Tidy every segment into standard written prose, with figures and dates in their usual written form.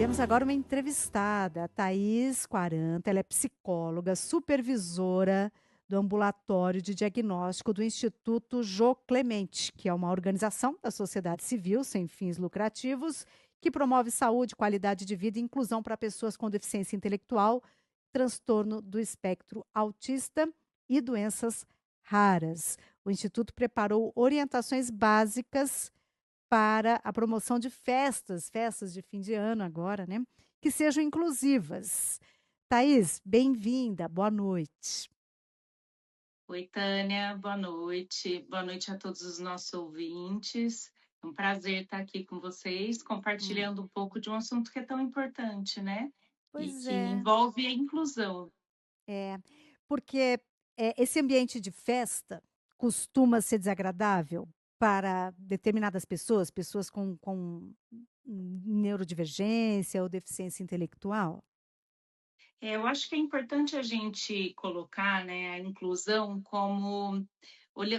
Temos agora uma entrevistada, a Thaís Quaranta, ela é psicóloga, supervisora do ambulatório de diagnóstico do Instituto Jô Clemente, que é uma organização da sociedade civil sem fins lucrativos que promove saúde, qualidade de vida e inclusão para pessoas com deficiência intelectual, transtorno do espectro autista e doenças raras. O Instituto preparou orientações básicas para a promoção de festas de fim de ano agora, né, que sejam inclusivas. Thaís, bem-vinda, boa noite. Oi, Tânia, boa noite. Boa noite a todos os nossos ouvintes. É um prazer estar aqui com vocês, Hum. compartilhando um pouco de um assunto que é tão importante, né? E Pois que é, envolve a inclusão. é, porque, esse ambiente de festa costuma ser desagradável para determinadas pessoas, pessoas com neurodivergência ou deficiência intelectual? Eu acho que é importante a gente colocar, né, a inclusão como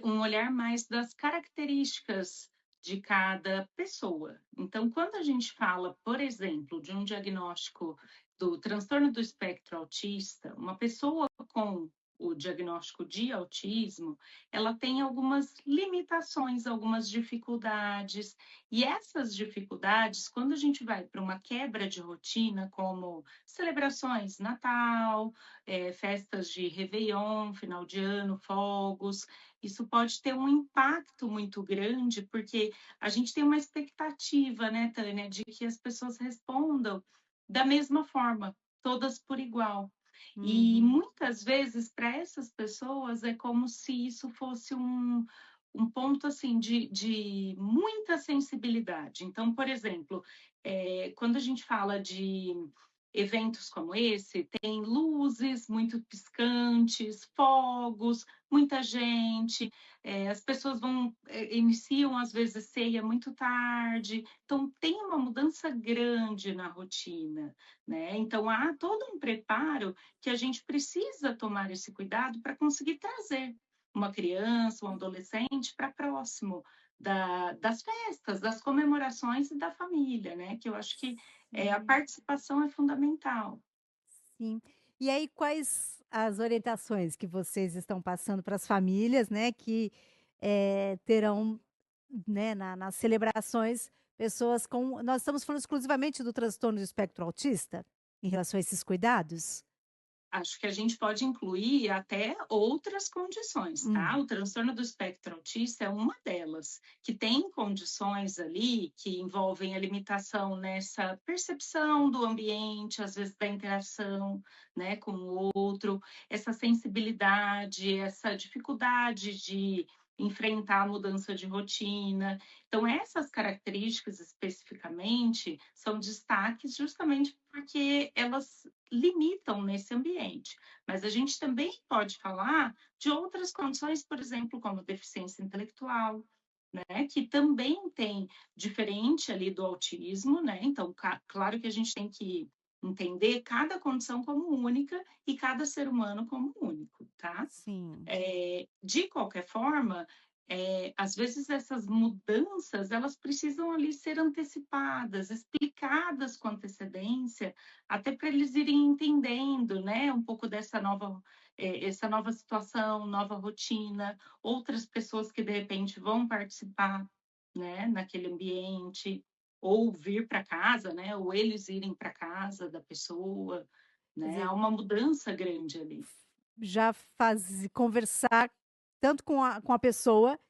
um olhar mais das características de cada pessoa. Então, quando a gente fala, por exemplo, de um diagnóstico do transtorno do espectro autista, uma pessoa com o diagnóstico de autismo, ela tem algumas limitações, algumas dificuldades, e essas dificuldades, quando a gente vai para uma quebra de rotina, como celebrações, Natal, festas de Réveillon, final de ano, fogos, isso pode ter um impacto muito grande, porque a gente tem uma expectativa, né, Tânia, de que as pessoas respondam da mesma forma, todas por igual. E Uhum, muitas vezes, para essas pessoas, é como se isso fosse um ponto assim de muita sensibilidade. Então, por exemplo, quando a gente fala de eventos como esse, tem luzes muito piscantes, fogos, muita gente, as pessoas iniciam às vezes ceia muito tarde, então tem uma mudança grande na rotina, né? Então há todo um preparo que a gente precisa tomar esse cuidado para conseguir trazer uma criança, um adolescente para próximo das festas, das comemorações e da família, né? Que eu acho que a sim. participação é fundamental. Sim. E aí, quais as orientações que vocês estão passando para as famílias, né, que, terão, né, nas celebrações, pessoas com nós estamos falando exclusivamente do transtorno do espectro autista, em relação a esses cuidados? Acho que a gente pode incluir até outras condições, tá? Hum. O transtorno do espectro autista é uma delas, que tem condições ali que envolvem a limitação nessa percepção do ambiente, às vezes da interação, né, com o outro, essa sensibilidade, essa dificuldade de enfrentar a mudança de rotina. Então, essas características especificamente são destaques justamente porque elas limitam nesse ambiente. Mas a gente também pode falar de outras condições, por exemplo, como deficiência intelectual, né, que também tem diferente ali do autismo, né? Então, claro que a gente tem que entender cada condição como única e cada ser humano como único, tá? Sim. De qualquer forma, às vezes essas mudanças elas precisam ali ser antecipadas, explicadas com antecedência, até para eles irem entendendo, né, um pouco dessa nova, essa nova situação, nova rotina, outras pessoas que de repente vão participar, né, naquele ambiente, ou vir para casa, né, ou eles irem para casa da pessoa, Quer né, há dizer, uma mudança grande ali. já faz conversar tanto com a pessoa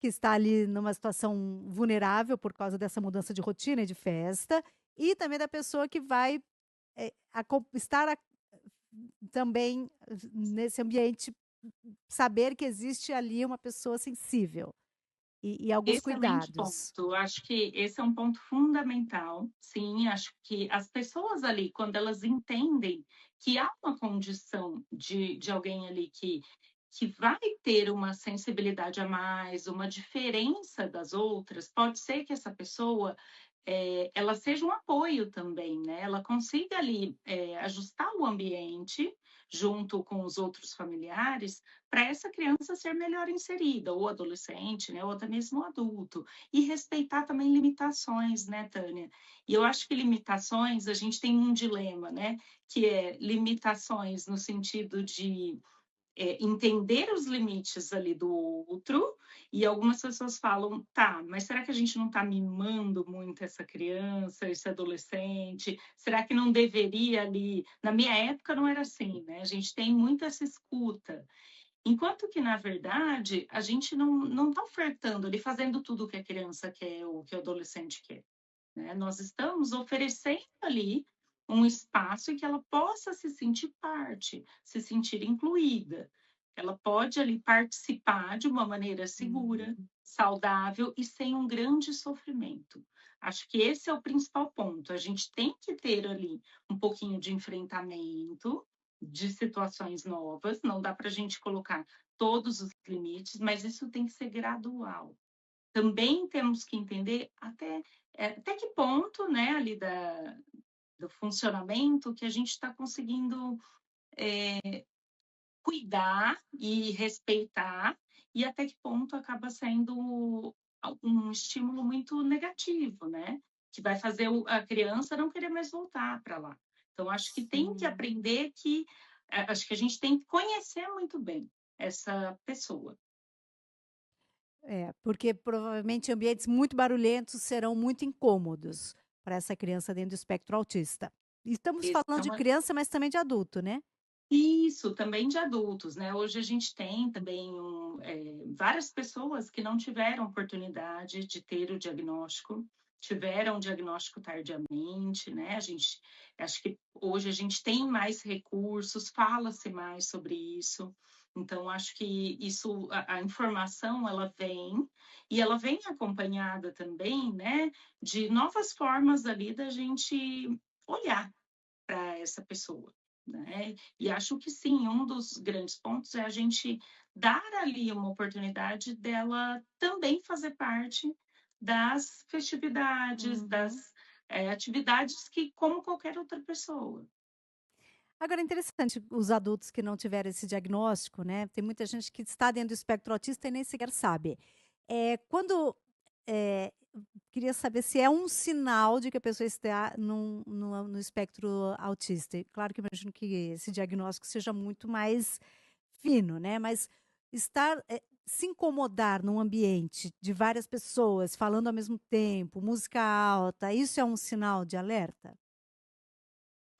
que está ali numa situação vulnerável por causa dessa mudança de rotina e de festa, e também da pessoa que vai, estar também nesse ambiente, saber que existe ali uma pessoa sensível e alguns Excelente cuidados. ponto. Acho que esse é um ponto fundamental. Sim, acho que as pessoas ali, quando elas entendem que há uma condição de alguém ali que vai ter uma sensibilidade a mais, uma diferença das outras, pode ser que essa pessoa ela seja um apoio também, né, ela consiga ali, ajustar o ambiente, junto com os outros familiares, para essa criança ser melhor inserida, ou adolescente, né, ou até mesmo adulto. E respeitar também limitações, né, Tânia. E eu acho que limitações, a gente tem um dilema, né, que é limitações no sentido de entender os limites ali do outro, e algumas pessoas falam: "Tá, mas será que a gente não está mimando muito essa criança, esse adolescente? Será que não deveria ali" na minha época não era assim, né, a gente tem muito essa escuta. Enquanto que, na verdade, a gente não está ofertando ali, fazendo tudo o que a criança quer ou que o adolescente quer, né. Nós estamos oferecendo ali um espaço em que ela possa se sentir parte, se sentir incluída. Ela pode ali participar de uma maneira segura, Uhum. saudável e sem um grande sofrimento. Acho que esse é o principal ponto. A gente tem que ter ali um pouquinho de enfrentamento de situações novas, não dá para a gente colocar todos os limites, mas isso tem que ser gradual. Também temos que entender até que ponto, né, ali do funcionamento que a gente está conseguindo cuidar e respeitar, e até que ponto acaba sendo um estímulo muito negativo, né, que vai fazer a criança não querer mais voltar para lá. Então acho que tem que Sim. aprender que acho que a gente tem que conhecer muito bem essa pessoa. É, porque provavelmente ambientes muito barulhentos serão muito incômodos para essa criança dentro do espectro autista. Estamos Esse falando é de uma criança, mas também de adulto, né? Isso, também de adultos, né. Hoje a gente tem também várias pessoas que não tiveram oportunidade de ter o diagnóstico, tiveram o diagnóstico tardiamente, né. A gente acho que hoje a gente tem mais recursos, fala-se mais sobre isso. Então acho que isso a informação ela vem, e ela vem acompanhada também, né, de novas formas ali da gente olhar para essa pessoa, né. E acho que sim, um dos grandes pontos é a gente dar ali uma oportunidade dela também fazer parte das festividades, Uhum. das, atividades que como qualquer outra pessoa. Agora é interessante os adultos que não tiveram esse diagnóstico, né, tem muita gente que está dentro do espectro autista e nem sequer sabe. Quando, queria saber se é um sinal de que a pessoa está no espectro autista. E claro que eu imagino que esse diagnóstico seja muito mais fino, né, mas se incomodar num ambiente de várias pessoas falando ao mesmo tempo, música alta, isso é um sinal de alerta?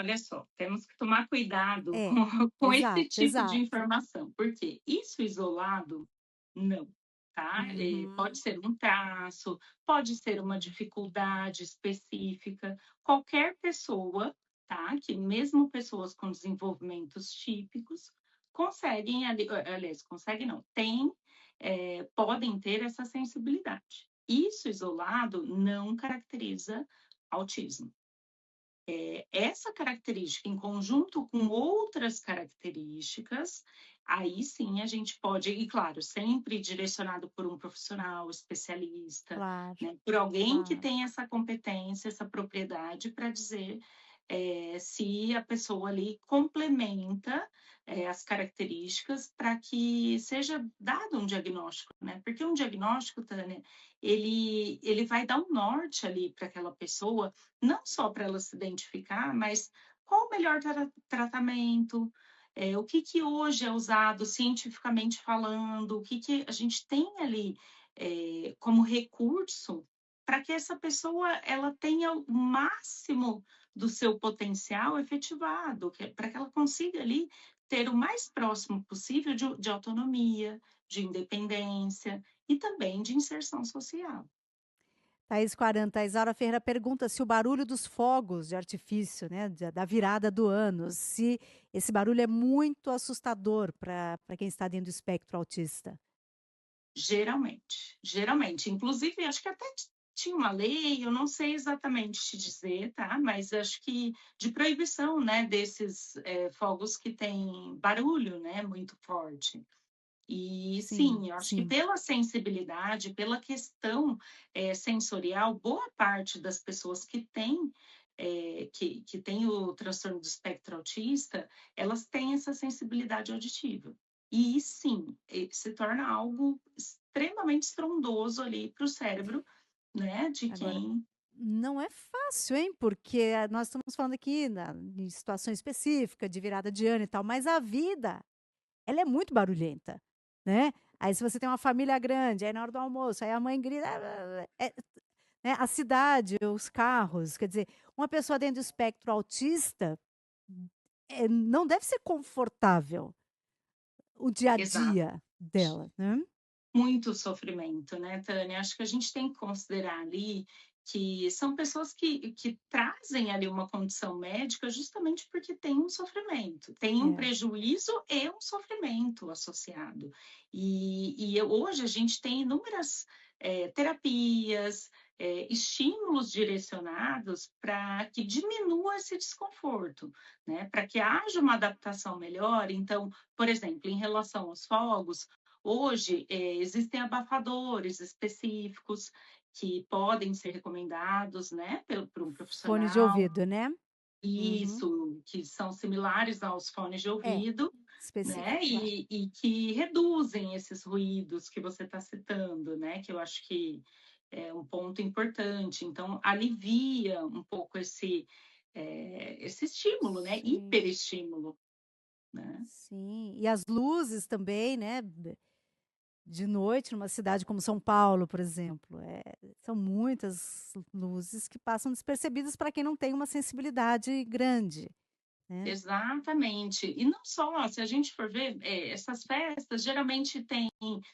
Olha só, temos que tomar cuidado com É, com esse exato, tipo de exato. informação, porque isso isolado, não, tá. Pode Uhum. ser um traço, pode ser uma dificuldade específica, qualquer pessoa, tá, que mesmo pessoas com desenvolvimentos típicos, conseguem ali aliás, conseguem não, podem ter essa sensibilidade. Isso isolado não caracteriza autismo. Essa característica, em conjunto com outras características, aí sim a gente pode e claro, sempre direcionado por um profissional especialista, Claro, né, por alguém que claro. tem essa competência, essa propriedade para dizer, se a pessoa ali complementa, as características para que seja dado um diagnóstico, né, porque um diagnóstico, Tânia, ele vai dar um norte ali para aquela pessoa, não só para ela se identificar, mas qual o melhor tratamento, o que que hoje é usado cientificamente falando, o que que a gente tem ali, como recurso para que essa pessoa ela tenha o máximo do seu potencial efetivado, para que ela consiga ali ter o mais próximo possível de autonomia, de independência e também de inserção social. Thaís 40, a Isaura Ferreira pergunta se o barulho dos fogos de artifício, né, da virada do ano, se esse barulho é muito assustador para quem está dentro do espectro autista. Geralmente, geralmente. Inclusive, acho que até tinha uma lei, eu não sei exatamente te dizer, tá? Mas acho que de proibição, né, desses fogos que têm barulho, né, muito forte. E Sim, sim, eu acho que sim. pela sensibilidade, pela questão, sensorial, boa parte das pessoas que têm, que têm o transtorno do espectro autista, elas têm essa sensibilidade auditiva. E sim, se torna algo extremamente estrondoso ali para o cérebro, né, de Agora, quem não é fácil, hein, porque nós estamos falando aqui em situação específica, de virada de ano e tal, mas a vida, ela é muito barulhenta, né. Aí se você tem uma família grande, aí na hora do almoço, aí a mãe grita, né, a cidade, os carros, quer dizer, uma pessoa dentro do espectro autista, não deve ser confortável o dia a exato. dia dela, né. Muito sofrimento, né, Tânia? Acho que a gente tem que considerar ali que são pessoas que trazem ali uma condição médica justamente porque tem um sofrimento, tem um É, prejuízo e um sofrimento associado. Hoje a gente tem inúmeras terapias, estímulos direcionados para que diminua esse desconforto, né? Para que haja uma adaptação melhor. Então, por exemplo, em relação aos fogos, hoje, existem abafadores específicos que podem ser recomendados, né, por um fone de profissional. ouvido, né. Uhum. Isso, que são similares aos fones de É, ouvido, né, específico, é. e que reduzem esses ruídos que você está citando, né, que eu acho que é um ponto importante. Então, alivia um pouco esse estímulo, né, Sim, hiperestímulo, né. sim. E as luzes também, né, de noite numa cidade como São Paulo, por exemplo, são muitas luzes que passam despercebidas para quem não tem uma sensibilidade grande, né. Exatamente. E não só, se a gente for ver, essas festas geralmente tem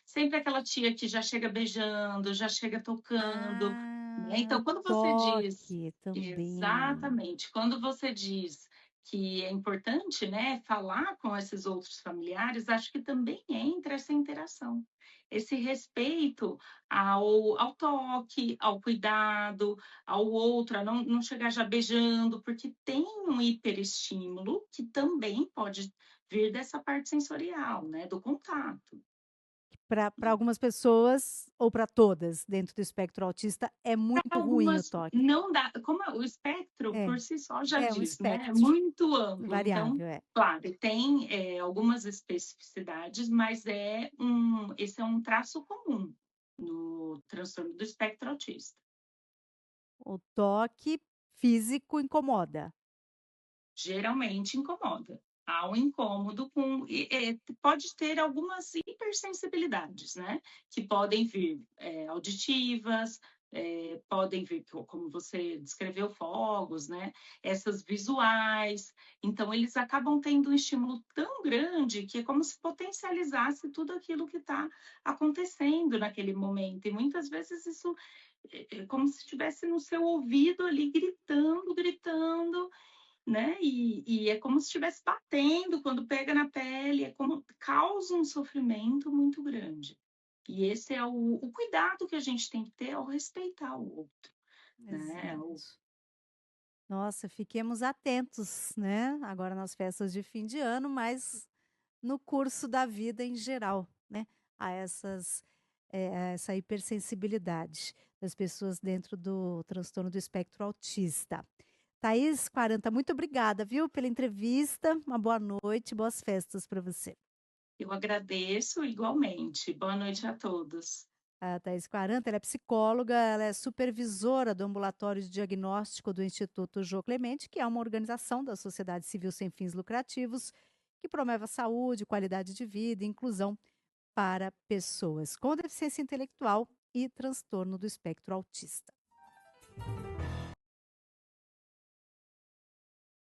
sempre aquela tia que já chega beijando, já chega tocando, né. Ah, o Então quando você diz toque também. exatamente, quando você diz que é importante, né, falar com esses outros familiares, acho que também entra essa interação, esse respeito ao toque, ao cuidado, ao outro, a não chegar já beijando, porque tem um hiperestímulo que também pode vir dessa parte sensorial, né, do contato. Para algumas pessoas, ou para todas, dentro do espectro autista, é Para muito ruim o algumas toque. não dá, como o espectro É, por si só já um diz, né, é espectro muito amplo, então, variável, é. claro, tem, algumas especificidades, mas esse é um traço comum no transtorno do espectro autista. O toque físico incomoda. Geralmente incomoda. Há um incômodo pode ter algumas hipersensibilidades, né, que podem vir, auditivas, podem vir, como você descreveu, fogos, né, essas visuais. Então eles acabam tendo um estímulo tão grande que é como se potencializasse tudo aquilo que está acontecendo naquele momento. E muitas vezes isso é como se estivesse no seu ouvido ali gritando, gritando, né, e é como se estivesse batendo quando pega na pele, é como causa um sofrimento muito grande. E esse é o cuidado que a gente tem que ter ao respeitar o outro, né, Exato. Nossa, fiquemos atentos, né, agora nas festas de fim de ano, mas no curso da vida em geral, né, a a essa hipersensibilidade das pessoas dentro do transtorno do espectro autista. Thaís 40, muito obrigada, viu, pela entrevista. Uma boa noite, boas festas para você. eu agradeço igualmente. Boa noite a todos. A Thaís 40, ela é psicóloga, ela é supervisora do ambulatório de diagnóstico do Instituto Jô Clemente, que é uma organização da sociedade civil sem fins lucrativos que promove a saúde, qualidade de vida e inclusão para pessoas com deficiência intelectual e transtorno do espectro autista.